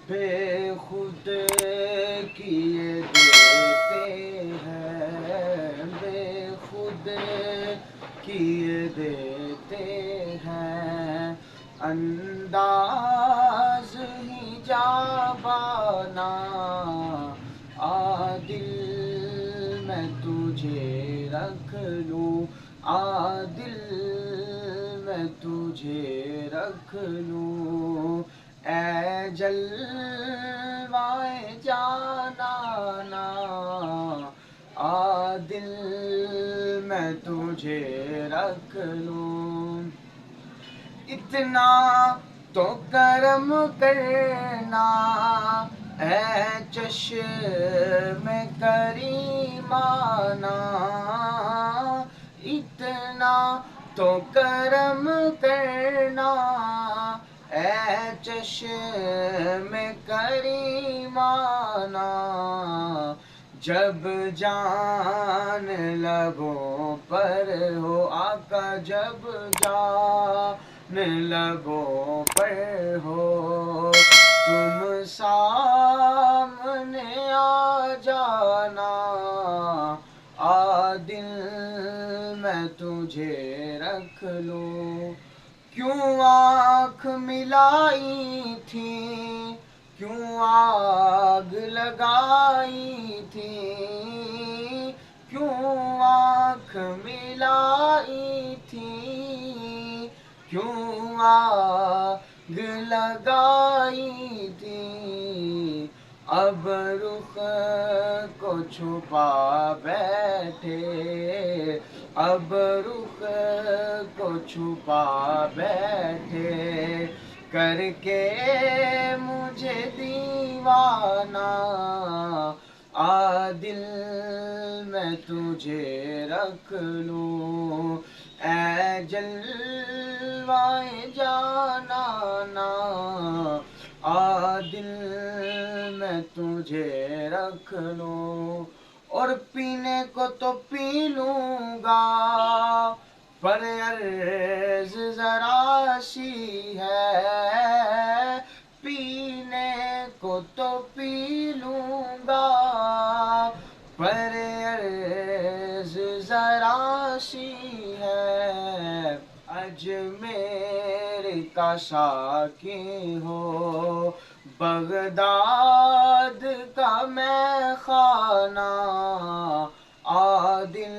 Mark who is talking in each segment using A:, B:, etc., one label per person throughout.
A: بے خود کیے دیتے ہیں، بے خود کیے دیتے ہیں، انداز ہی جاوانا عادل میں تجھے رکھ لوں، عادل میں تجھے رکھ لوں، اے جلوائے جانانا عادل میں تجھے رکھ لوں، اتنا تو کرم کرنا اے چشم کریمانہ، اتنا تو کرم کرنا اے چشم کریمانہ، جب جان لبوں پر ہو آقا، جب جان لبوں پر ہو تم سامنے آ جانا، عادل میں تجھے رکھ لوں، کیوں آنکھ ملائی تھی، کیوں آگ لگائی تھی، کیوں آنکھ ملائی تھی، کیوں آگ لگائی تھی، اب رخ کو چھپا بیٹھے، اب رخ کو چھپا بیٹھے، کر کے مجھے دیوانہ، عادل میں تجھے رکھ لوں، اے جلوائے جانانا عادل میں تجھے رکھ لوں، اور پینے کو تو پی لوں گا پر عرض ذرا سی ہے، پینے کو تو پی لوں گا پر عرض ذرا سی ہے، اجمیر کا ساقی ہو، بغداد کا میں خانہ، عادل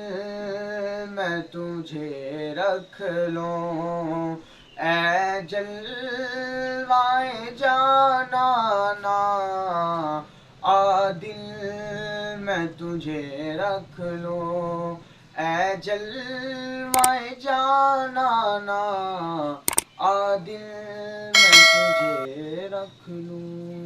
A: میں تجھے رکھ لوں، اے جلوائے جانانا عادل میں تجھے رکھ لوں، اے جلوائے جانانا عادل میں تجھے رکھ لوں۔